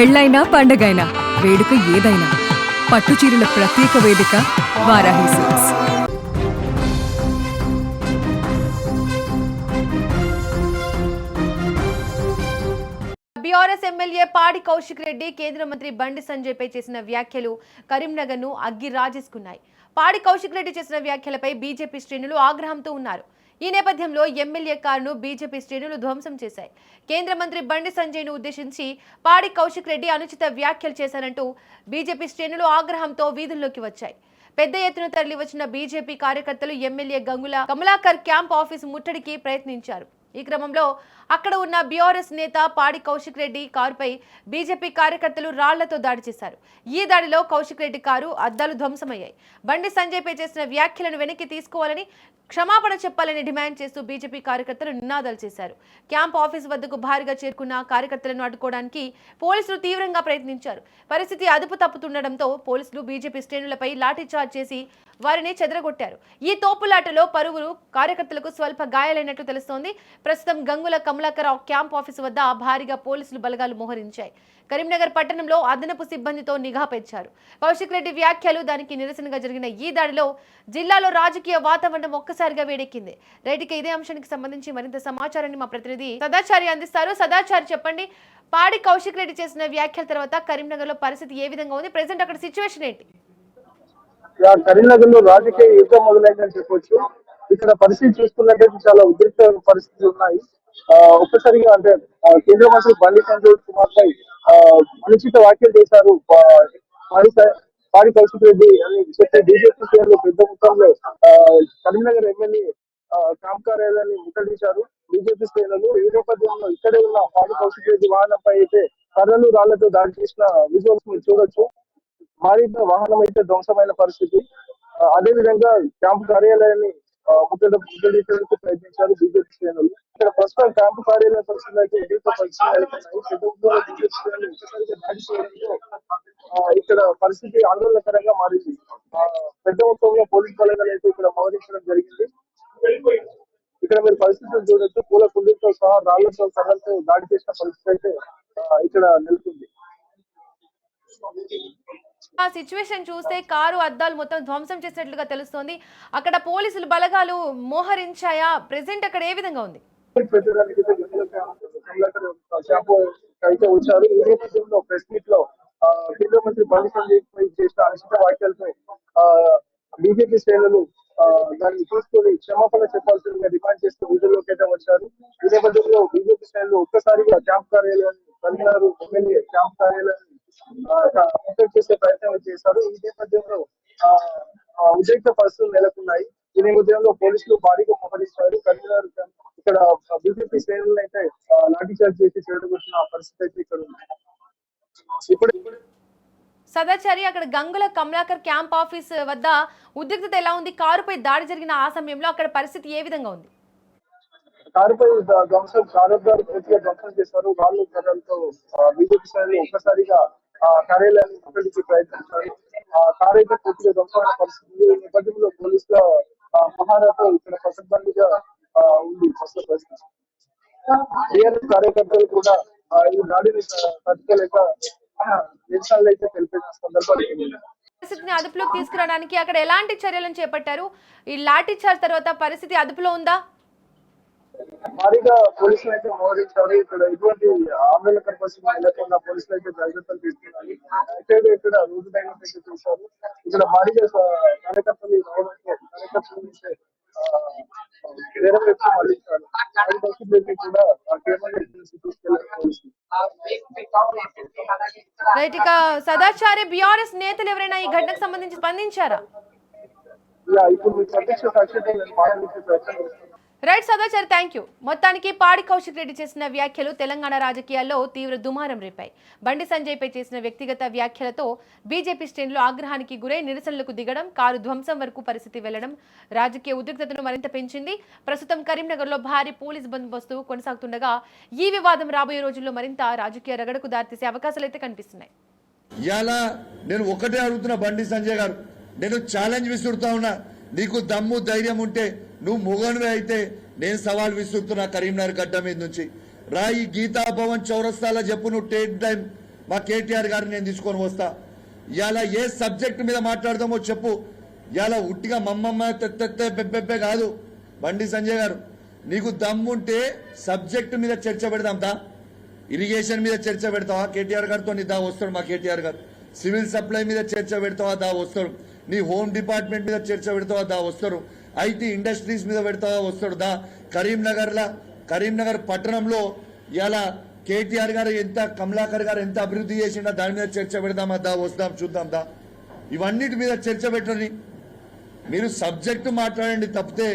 పెళ్ళైనా పండగైనా వేడుక ఏదైనా పట్టుచీరల ప్రత్యేక వేదిక వారాహి సిల్క్స్. బీఆర్ఎస్ ఎమ్మెల్యే పాడి కౌశిక్ రెడ్డి కేంద్ర మంత్రి బండి సంజయ్ పై చేసిన వ్యాఖ్యలు కరీంనగర్ ను అగ్గి రాజేసుకున్నాయి. పాడి కౌశిక్ రెడ్డి చేసిన వ్యాఖ్యలపై బీజేపీ శ్రేణులు ఆగ్రహంతో ఉన్నారు. ఈ నేపథ్యంలో ఎమ్మెల్యే కారును బీజేపీ శ్రేణులు ధ్వంసం చేశాయి. కేంద్ర మంత్రి బండి సంజయ్ ను ఉద్దేశించి పాడి కౌశిక్ రెడ్డి అనుచిత వ్యాఖ్యలు చేశారంటూ బీజేపీ శ్రేణులు ఆగ్రహంతో వీధుల్లోకి వచ్చాయి. పెద్ద ఎత్తున తరలివచ్చిన బీజేపీ కార్యకర్తలు MLA Gangula Kamalakar camp office ముట్టడికి ప్రయత్నించారు. ఈ క్రమంలో అక్కడ ఉన్న బీఆర్ఎస్ నేత పాడి కౌశిక్ రెడ్డి కారుపై బీజేపీ కార్యకర్తలు రాళ్లతో దాడి చేశారు. ఈ దాడిలో కౌశిక్ రెడ్డి కారు అద్దాలు ధ్వంసమయ్యాయి. బండి సంజయ్ పై చేసిన వ్యాఖ్యలను వెనక్కి తీసుకోవాలని, క్షమాపణ చెప్పాలని డిమాండ్ చేస్తూ బీజేపీ కార్యకర్తలు నినాదాలు చేశారు. క్యాంప్ ఆఫీస్ వద్దకు భారీగా చేరుకున్న కార్యకర్తలను అడ్డుకోవడానికి పోలీసులు తీవ్రంగా ప్రయత్నించారు. పరిస్థితి అదుపు తప్పుతుండటంతో పోలీసులు బీజేపీ శ్రేణులపై లాఠీచార్జ్ చేసి వారిని చెదరగొట్టారు. ఈ తోపులాటలో పలువురు కార్యకర్తలకు స్వల్ప గాయాలైనట్లు తెలుస్తోంది. ప్రస్తుతం గంగుల కమలాకర్ క్యాంప్ ఆఫీసు వద్ద భారీగా పోలీసులు బలగాలు మోహరించాయి. కరీంనగర్ పట్టణంలో అదనపు సిబ్బందితో నిఘా పెంచారు. కౌశిక్ రెడ్డి వ్యాఖ్యలు దానికి నిరసనగా జరిగిన ఈ దాడిలో జిల్లాలో రాజకీయ వాతావరణం ఒక్కసారిగా వేడెక్కింది. రైట్కి ఇదే అంశానికి సంబంధించి మరింత సమాచారాన్ని మా ప్రతినిధి సదాచారి అందిస్తారు. సదాచారి, చెప్పండి, పాడి కౌశిక్ రెడ్డి చేసిన వ్యాఖ్యల తర్వాత కరీంనగర్ లో పరిస్థితి ఏ విధంగా ఉంది? ప్రెసెంట్ అక్కడ సిచ్యువేషన్ ఏంటి? కరీంనగర్ లో రాజకీయ యుద్ధం మొదలైందని చెప్పొచ్చు. ఇక్కడ పరిస్థితి చూసుకున్నట్టయితే చాలా ఉద్రిక్త పరిస్థితులు ఉన్నాయి. ఒక్కసారిగా అంటే కేంద్ర మంత్రి బండి సంజయ్ కుమార్ పై అనుచిత వ్యాఖ్యలు చేశారు పాడి కౌశిక్ రెడ్డి అని చెప్పి బీజేపీ శ్రేణులు పెద్ద మొత్తంలో కరీంనగర్ ఎమ్మెల్యే క్యాంప్ కార్యాలయాన్ని ముట్టడించారు బీజేపీ శ్రేణులు. ఈ నేపథ్యంలో ఇక్కడే ఉన్న పాడి కౌశిక్ రెడ్డి వాహనంపై అయితే కర్రలు రాళ్లతో దాడి చేసిన విజువల్స్ మీరు చూడొచ్చు. భారీగా వాహనం అయితే ధ్వంసమైన పరిస్థితి. అదే విధంగా క్యాంపు కార్యాలయాన్ని ముట్టడించడానికి ప్రయత్నించారు బీజేపీ శ్రేణులు. ఇక్కడ ప్రస్తుతం క్యాంపు కార్యాలయ పరిస్థితులు అయితే ఇక్కడ పరిస్థితి ఆందోళనకరంగా మారింది. పెద్ద మొత్తంలో పోలీస్ బలగాలు అయితే ఇక్కడ మోహరించడం జరిగింది. ఇక్కడ మీరు పరిస్థితులు చూడొచ్చు. పూల కుండీలతో సహా రాళ్లతో కర్రలతో దాడి చేసిన పరిస్థితి అయితే ఇక్కడ నెలకొంది. ఆ సిచ్యువేషన్ చూస్తే కారు అద్దాలు మొత్తం ధ్వంసం చేసినట్లుగా తెలుస్తోంది. అక్కడ పోలీసులు బలగాలు మోహరించాయా? ప్రెసెంట్ అక్కడ ఏ విధంగా ఉంది? అయితే వచ్చారు. ఈ నేపథ్యంలో ప్రెస్ మీట్ లో కేంద్ర మంత్రి బండి సంజయ్ చేసిన అనుచిత వ్యాఖ్యలపై బీజేపీ శ్రేణులు దాన్ని తీసుకొని క్షమాపణ చెప్పాల్సిందిగా డిమాండ్ చేస్తూ వీధుల్లోకి అయితే వచ్చారు. ఈ నేపథ్యంలో బీజేపీ శ్రేణులు ఒక్కసారిగా క్యాంప్ కార్యాలయాన్ని కరీంనగర్ ఎమ్మెల్యే క్యాంప్ కార్యాలయాన్ని చేసే ప్రయత్నం చేశారు. ఈ నేపథ్యంలో ఉద్రిక్త పరిస్థితులు నెలకొన్నాయి. ఈ నేపథ్యంలో పోలీసులు భారీగా మోహరించారు. కరీంనగర్ ఇక్కడ బీజేపీ శ్రేణులను అయితే లాఠీచార్జ్ చేసి చేరుకుంటున్న పరిస్థితి అయితే ఇక్కడ ఉంది. ఇప్పుడు సదాచారి, అక్కడ గంగుల కమలాకర్ క్యాంప్ ఆఫీస్ వద్ద ఉద్రిక్తత ఎలా ఉంది? కారుపై దాడి జరిగిన ఆ సమయంలో అక్కడ పరిస్థితి ఏ విధంగా ఉంది? కారుపై కారుదారు పూర్తిగా ధ్వంసం చేశారు. రాళ్ళు కర్రలతో బీజేపీ శ్రేణులు ఒక్కసారిగా కార్యాలయాన్ని ముట్టడించే ప్రయత్నించారు. కారు అయితే పూర్తిగా ధ్వంసమైన పరిస్థితి. ఈ నేపథ్యంలో పోలీసుల మహారాతో ఇక్కడ పసద్బందిగా ఉంది ప్రస్తుత పరిస్థితి. టీఆర్ఎస్ కార్యకర్తలు కూడా ఈ దాడిని తట్టుకోలేక నిరసనలు అయితే తెలిపే సందర్భాలు. పరిస్థితిని అదుపులోకి తీసుకురావడానికి అక్కడ ఎలాంటి చర్యలను చేపట్టారు? ఈ లాఠీ చార్జ్ తర్వాత పరిస్థితి అదుపులో ఉందా? భారీగా పోలీసులు అయితే మోహరించారు. ఇక్కడ ఎటువంటి ఆందోళనకర పరిస్థితి నెలకొన్న పోలీసులు అయితే జాగ్రత్తలు తీసుకున్నారు. అయితే ఇక్కడ రోడ్డు డైవర్ట్ అయితే చూశారు. ఇక్కడ భారీగా కార్యకర్తలు వేరే వైపు మళ్ళించారు. కూడా రైట్, ఇక సదాచారి, బీఆర్ఎస్ నేతలు ఎవరైనా ఈ ఘటనకు సంబంధించి స్పందించారా? ఇప్పుడు మీ ప్రత్యక్ష సాక్ష్యం మాట్లాడించే ప్రయత్నం చేస్తున్నారు. Right Sadachari, thank you. మొత్తానికి పాడి కౌశిక్ రెడ్డి చేసిన వ్యాఖ్యలు తెలంగాణ రాజకీయాల్లో తీవ్ర దుమారం రేపాయి. బండి సంజయ్ పై చేసిన వ్యక్తిగత వ్యాఖ్యలతో బీజేపీ శ్రేణులు ఆగ్రహానికి గురై నిరసనలకు దిగడం, కారు ధ్వంసం వరకు పరిస్థితి వెళ్లడం రాజకీయ ఉద్రిక్తతను మరింత పెంచింది. ప్రస్తుతం కరీంనగర్ లో భారీ పోలీస్ బందోబస్తు కొనసాగుతుండగా ఈ వివాదం రాబోయే రోజుల్లో మరింత రాజకీయ రగడకు దారితీసే అవకాశాలు అయితే కనిపిస్తున్నాయి. ఇలా నేను ఒకటే అడుగుతున్నా బండి సంజయ్ గారు, నేను ఛాలెంజ్ విసురుతా ఉన్నా. నీకు దమ్ము ధైర్యం ఉంటే నువ్వు మొగనువే అయితే నేను సవాల్ విసురుతున్నా కరీంనగర్ గడ్డ మీద నుంచి. రా, ఈ గీతా భవన్ చౌరస్తాలో చెప్పు, నువ్వు మా కేటీఆర్ గారిని నేను తీసుకొని వస్తా. ఇవాళ ఏ సబ్జెక్ట్ మీద మాట్లాడదామో చెప్పు. ఇవాళ ఉట్టిగా మమ్మమ్మ తెత్తెత్తే పెబ్బెబ్బే కాదు. బండి సంజయ్ గారు, నీకు దమ్ముంటే సబ్జెక్టు మీద చర్చ పెడదాం దా. ఇరిగేషన్ మీద చర్చ పెడతావా? కేటీఆర్ గారితో నీ దా వస్తాడు మా కేటీఆర్ గారు. సివిల్ సప్లై మీద చర్చ పెడతావా? దా వస్తాడు. నీ హోమ్ డిపార్ట్మెంట్ మీద చర్చ పెడతావా? దా వస్తాడు. ఐటీ ఇండస్ట్రీస్ మీద పెడతావా? వస్తాడు దా. కరీంనగర్ పట్టణంలో ఇలా కేటీఆర్ గారు ఎంత, కమలాకర్ గారు ఎంత అభివృద్ధి చేసిండా దాని మీద చర్చ పెడదామా? దా వస్తాం చూద్దాం దా. ఇవన్నిటి మీద చర్చ పెట్టండి. మీరు సబ్జెక్టు మాట్లాడండి తప్పితే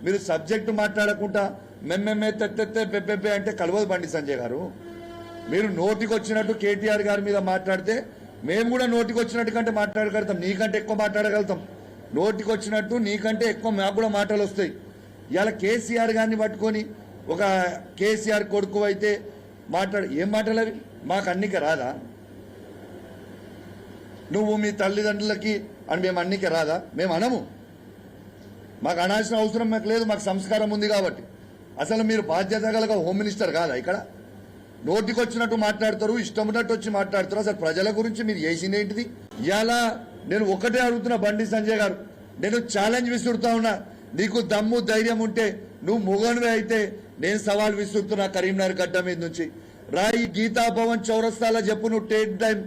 మీరు సబ్జెక్టు మాట్లాడకుండా మెమ్మెమ్మే తెత్తెత్తే పెబ్బెబ్బే అంటే కలవదు బండి సంజయ్ గారు. మీరు నోటికి వచ్చినట్టు కేటీఆర్ గారి మీద మాట్లాడితే మేము కూడా నోటికి వచ్చినట్టు కంటే మాట్లాడగలుగుతాం, నీకంటే ఎక్కువ మాట్లాడగలుగుతాం. నోటికి వచ్చినట్టు నీకంటే ఎక్కువ మాకు కూడా మాటలు వస్తాయి. ఇవాళ కేసీఆర్ గారిని పట్టుకొని ఒక కేసీఆర్ కొడుకు అయితే ఏం మాటలు అవి? మాకు అన్నిక రాదా? నువ్వు మీ తల్లిదండ్రులకి అని మేము అన్నిక రాదా? మేము అనము. మాకు అనాల్సిన అవసరం మాకు లేదు, మాకు సంస్కారం ఉంది కాబట్టి. అసలు మీరు బాధ్యత గల హోమ్ మినిస్టర్ కాదా? ఇక్కడ నోటికి వచ్చినట్టు మాట్లాడతారు, ఇష్టం ఉన్నట్టు వచ్చి మాట్లాడతారు. అసలు ప్రజల గురించి మీరు చేసింది ఏంటిది? ఇవాళ నేను ఒకటే అడుగుతున్నా బండి సంజయ్ గారు, నేను ఛాలెంజ్ విసురుతా ఉన్నా. నీకు దమ్ము ధైర్యం ఉంటే నువ్వు మొగన్వే అయితే నేను సవాల్ విసురుతున్నా కరీంనగర్ గడ్డ మీద నుంచి. రాయి గీతా భవన్ చౌరస్తాలో చెప్పు నువ్వు టేక్ టైం